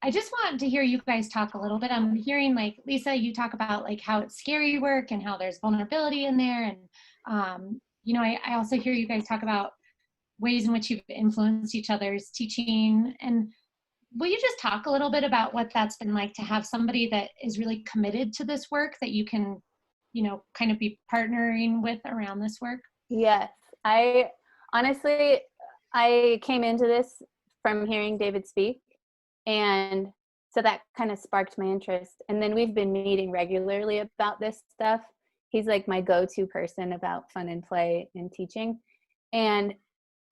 I just want to hear you guys talk a little bit. I'm hearing like, Lisa, you talk about like how it's scary work and how there's vulnerability in there. And, you know, I also hear you guys talk about ways in which you've influenced each other's teaching. And will you just talk a little bit about what that's been like to have somebody that is really committed to this work that you can, you know, kind of be partnering with around this work? Yes, I honestly, I came into this from hearing David speak, and so that kind of sparked my interest. And then we've been meeting regularly about this stuff. He's like my go-to person about fun and play and teaching. And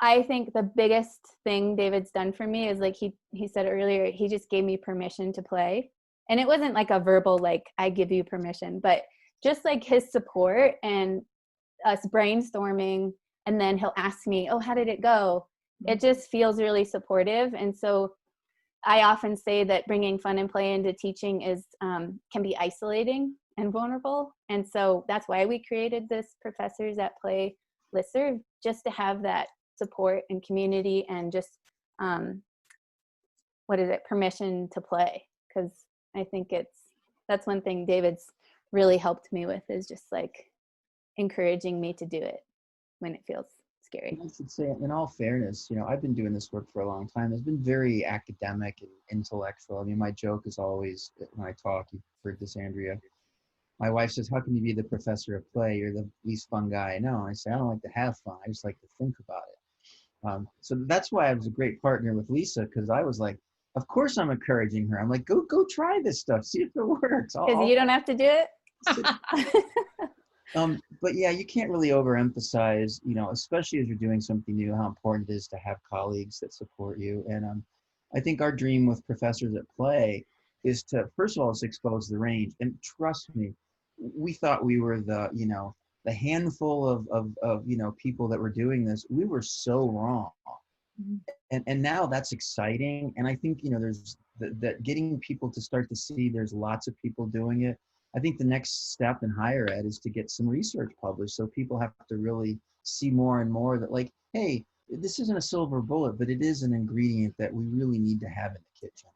I think the biggest thing David's done for me is like he said earlier, he just gave me permission to play. And it wasn't like a verbal, like, I give you permission, but just like his support and us brainstorming, and then he'll ask me, oh, how did it go? It just feels really supportive. And so I often say that bringing fun and play into teaching is can be isolating and vulnerable. And so that's why we created this Professors at Play listserv, just to have that support and community and just permission to play. Because I think that's one thing David's really helped me with, is just like encouraging me to do it when it feels scary. I should say, in all fairness, you know, I've been doing this work for a long time. It's been very academic and intellectual. I mean, my joke is always when I talk, you've heard this, Andrea. My wife says, how can you be the professor of play? You're the least fun guy I know. And I say, I don't like to have fun. I just like to think about it. So that's why I was a great partner with Lisa, because I was like, of course I'm encouraging her. I'm like, go try this stuff. See if it works. Because you don't have to do it. But yeah, you can't really overemphasize, you know, especially as you're doing something new, how important it is to have colleagues that support you. And I think our dream with Professors at Play is to, first of all, expose the range. And trust me, we thought we were the, you know, the handful of you know, people that were doing this. We were so wrong. And now that's exciting. And I think, you know, there's that getting people to start to see there's lots of people doing it. I think the next step in higher ed is to get some research published, so people have to really see more and more that, like, hey, this isn't a silver bullet, but it is an ingredient that we really need to have in the kitchen.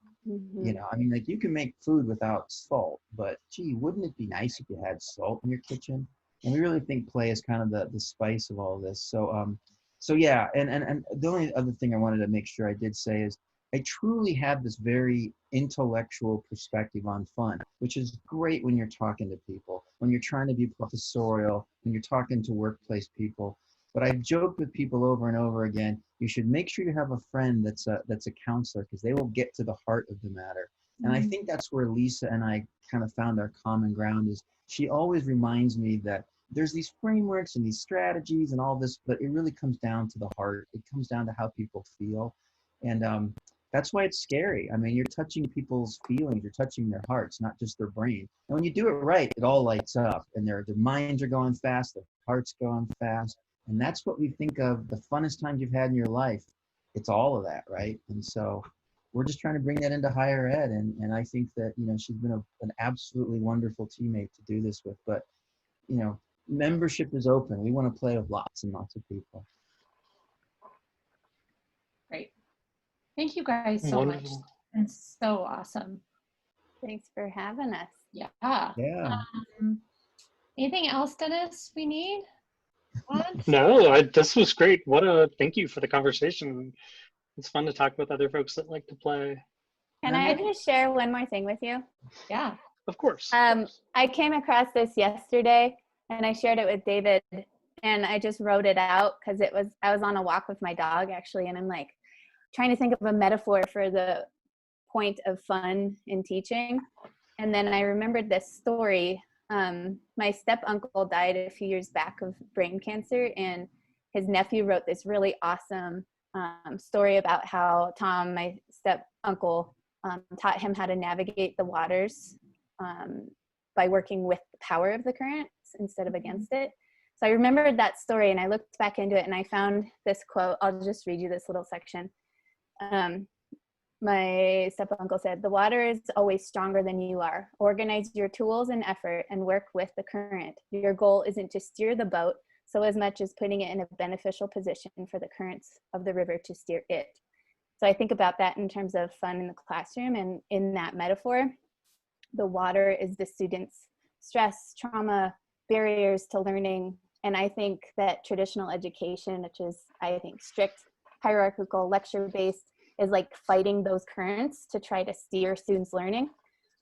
You know, I mean, like, you can make food without salt, but gee, wouldn't it be nice if you had salt in your kitchen? And we really think play is kind of the spice of all this. So yeah, and the only other thing I wanted to make sure I did say is, I truly have this very intellectual perspective on fun, which is great when you're talking to people, when you're trying to be professorial, when you're talking to workplace people. But I've joked with people over and over again, you should make sure you have a friend that's a counselor, because they will get to the heart of the matter. And I think that's where Lisa and I kind of found our common ground, is she always reminds me that there's these frameworks and these strategies and all this, but it really comes down to the heart. It comes down to how people feel. And that's why it's scary. I mean, you're touching people's feelings, you're touching their hearts, not just their brain. And when you do it right, it all lights up, and their minds are going fast, their hearts going fast. And that's what we think of the funnest times you've had in your life. It's all of that, right? And so we're just trying to bring that into higher ed. And I think that, you know, she's been an absolutely wonderful teammate to do this with. But, you know, membership is open. We want to play with lots and lots of people. Great. Thank you guys so much. It's so awesome. Thanks for having us. Yeah. Yeah. Anything else, Dennis, we need? No, this was great. Thank you for the conversation. It's fun to talk with other folks that like to play. Can I just share one more thing with you? Yeah. Of course. I came across this yesterday, and I shared it with David, and I just wrote it out because I was on a walk with my dog, actually, and I'm like trying to think of a metaphor for the point of fun in teaching. And then I remembered this story. My step uncle died a few years back of brain cancer, and his nephew wrote this really awesome story about how Tom, my step uncle, taught him how to navigate the waters by working with the power of the currents instead of against it. So I remembered that story, and I looked back into it, and I found this quote. I'll just read you this little section. My step uncle said, "The water is always stronger than you are. Organize your tools and effort and work with the current. Your goal isn't to steer the boat so as much as putting it in a beneficial position for the currents of the river to steer it. So I think about that in terms of fun in the classroom, and in that metaphor, the water is the students' stress, trauma, barriers to learning. And I think that traditional education, which is, I think, strict, hierarchical, lecture-based, is like fighting those currents to try to steer students' learning.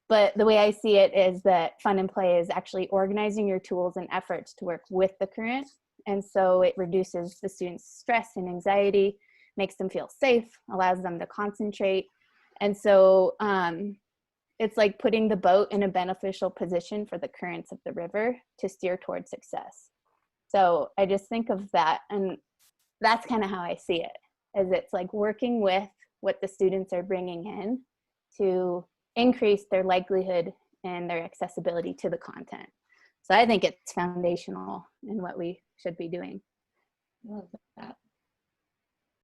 But the way I see it is that fun and play is actually organizing your tools and efforts to work with the current. And so it reduces the students' stress and anxiety, makes them feel safe, allows them to concentrate. And so it's like putting the boat in a beneficial position for the currents of the river to steer towards success. So I just think of that, and that's kind of how I see it, as it's like working with what the students are bringing in to increase their likelihood and their accessibility to the content. So I think it's foundational in what we should be doing. Love that.